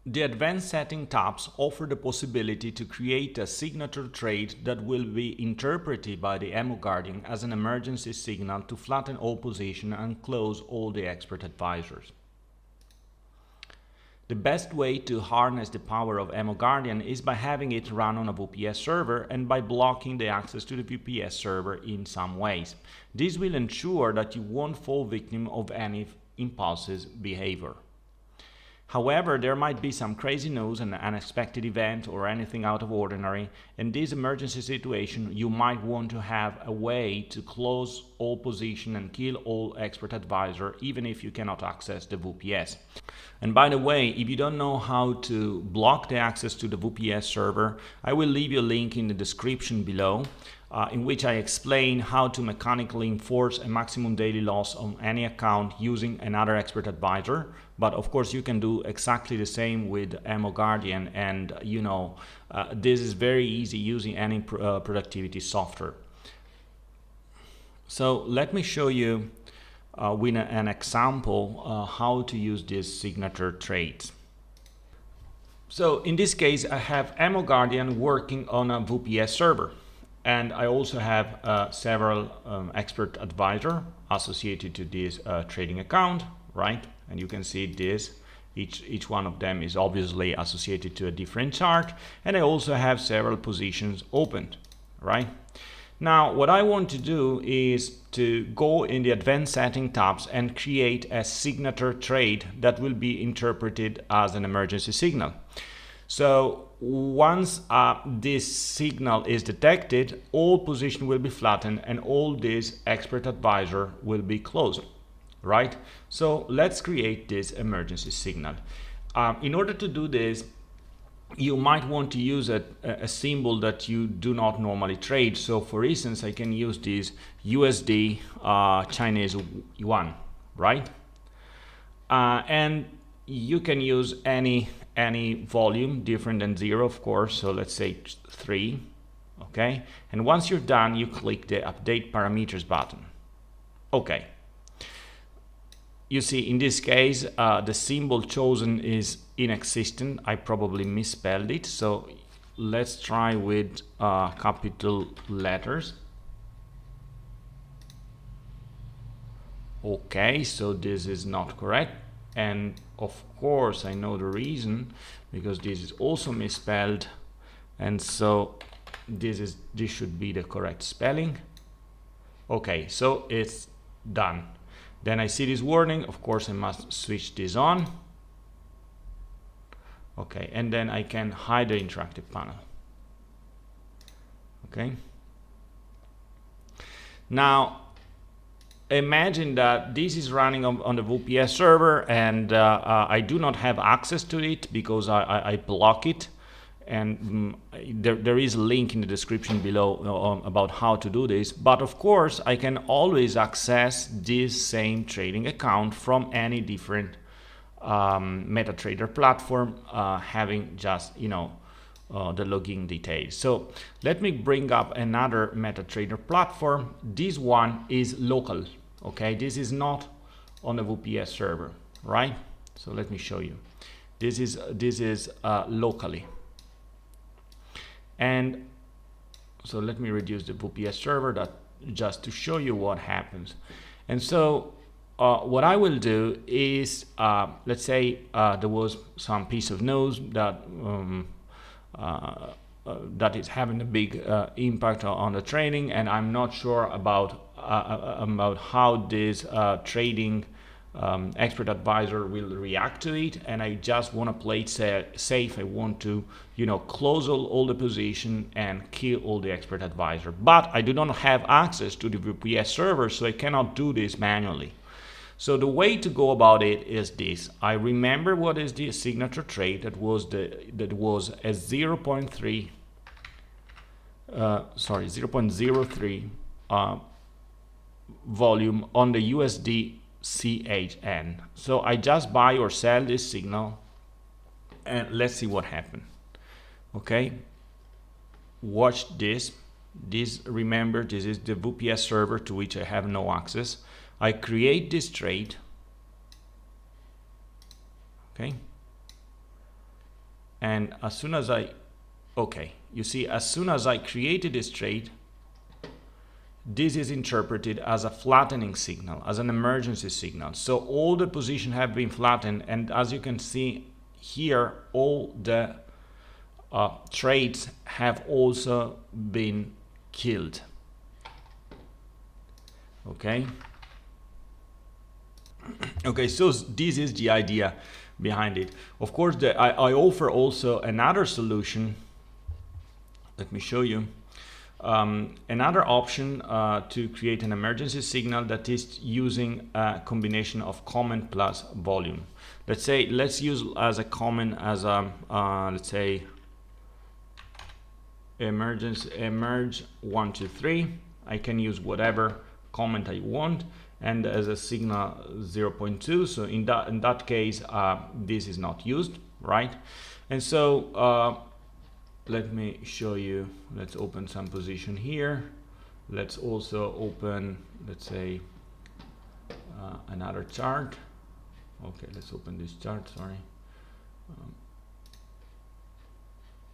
The advanced setting tabs offer the possibility to create a signature trade that will be interpreted by the EmoGuardian as an emergency signal to flatten all positions and close all the expert advisors. The best way to harness the power of EmoGuardian is by having it run on a VPS server and by blocking the access to the VPS server in some ways. This will ensure that you won't fall victim of any impulsive behavior. However, there might be some crazy news, an unexpected event, or anything out of ordinary. In this emergency situation, you might want to have a way to close all position and kill all expert advisor, even if you cannot access the VPS. And by the way, if you don't know how to block the access to the VPS server, I will leave you a link in the description below, in which I explain how to mechanically enforce a maximum daily loss on any account using another expert advisor. But of course, you can do exactly the same with EmoGuardian, and this is very easy using any productivity software. So let me show you with an example how to use these signature trades. So in this case, I have EmoGuardian working on a VPS server. And I also have several expert advisor associated to this trading account, right? And you can see this, each one of them is obviously associated to a different chart. And I also have several positions opened, right? Now, what I want to do is to go in the advanced setting tabs and create a signature trade that will be interpreted as an emergency signal. So once this signal is detected, all position will be flattened and all this expert advisor will be closed, right? So let's create this emergency signal. In order to do this, you might want to use a symbol that you do not normally trade. So for instance, I can use this USD Chinese yuan, right? And you can use any volume different than 0, of course. So let's say 3, okay? And once you're done, you click the Update Parameters button. Okay. You see, in this case, the symbol chosen is inexistent. I probably misspelled it. So let's try with capital letters. Okay, so this is not correct. And of course, I know the reason, because this is also misspelled. And so this should be the correct spelling. Okay, so it's done. Then I see this warning. Of course, I must switch this on. Okay, and then I can hide the interactive panel. Okay. Now, imagine that this is running on the VPS server, and I do not have access to it because I block it. And there is a link in the description below about how to do this. But of course, I can always access this same trading account from any different MetaTrader platform, having just, the login details. So let me bring up another MetaTrader platform. This one is local. Okay, this is not on a VPS server, right? So let me show you. This is locally. And so let me reduce the VPS server just to show you what happens. And so what I will do is, let's say there was some piece of news that that is having a big impact on the trading, and I'm not sure about how this trading expert advisor will react to it, and I just want to play it safe. I want to, close all the position and kill all the expert advisor. But I do not have access to the VPS server, so I cannot do this manually. So the way to go about it is this. I remember what is the signature trade that was a 0.03 volume on the USD CHN. So I just buy or sell this signal, and let's see what happened. Okay, watch this. Remember, this is the VPS server to which I have no access. I create this trade. Okay, And as soon as you see, as soon as I created this trade, this is interpreted as a flattening signal, as an emergency signal. So all the positions have been flattened, and as you can see here, all the trades have also been killed. Okay. Okay, so this is the idea behind it. Of course, I offer also another solution. Let me show you. Another option to create an emergency signal, that is using a combination of comment plus volume. Let's use as a comment as a let's say emerge 1 2 3. I can use whatever comment I want, and as a signal 0.2. So in that case, this is not used, right? And so let me show you. Let's open some position here. Let's also open, let's say, another chart. Okay, let's open this chart, sorry.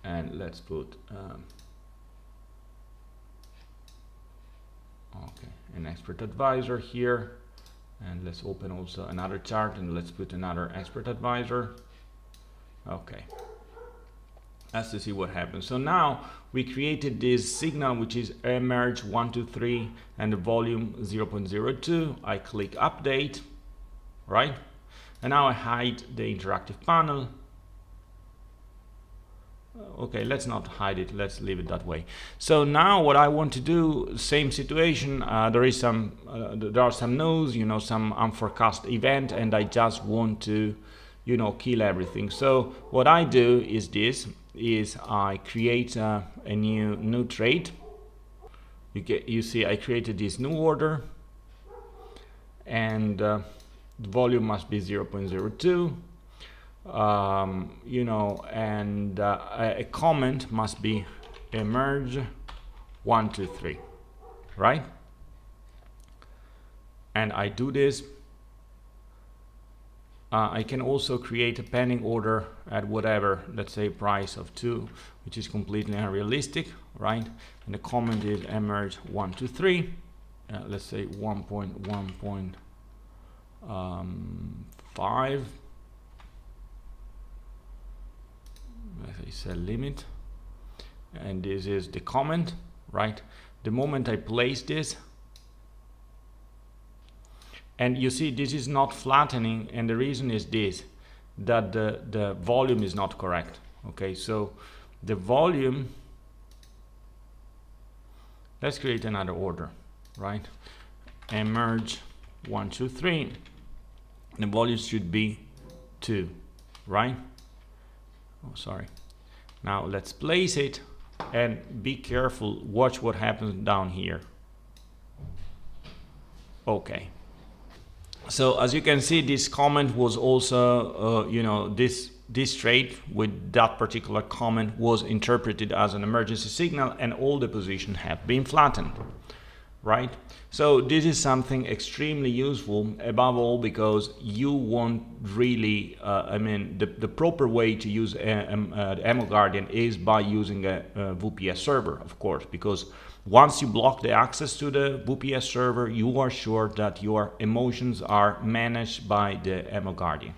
And let's put okay, an expert advisor here, and let's open also another chart, and let's put another expert advisor. Okay, let's see what happens. So now we created this signal, which is emerge 1 2 3 and the volume 0.02. I click update, right? And now I hide the interactive panel. Okay, let's not hide it, let's leave it that way. So now what I want to do, same situation, there are some nodes, you know, some unforecast event, and I just want to, you know, kill everything. So what I do is I create a new trade. You see I created this new order, and the volume must be 0.02. You know, and a comment must be emerge 1 2 3, right? And I do this. I can also create a pending order at whatever, let's say price of 2, which is completely unrealistic, right? And the comment is emerge 1 2 3. Let's say 1.5. I say limit, and this is the comment, right? The moment I place this, and you see this is not flattening, and the reason is this, that the volume is not correct. Okay, so the volume, let's create another order, right? Emerge 1 2 3, the volume should be 2, right? Oh, sorry. Now let's place it, and be careful, watch what happens down here. Okay, so as you can see, this comment was also you know, this trade with that particular comment was interpreted as an emergency signal, and all the positions have been flattened, right? So this is something extremely useful, above all because you want really, I mean, the proper way to use EmoGuardian is by using a VPS server, of course, because once you block the access to the VPS server, you are sure that your emotions are managed by the EmoGuardian.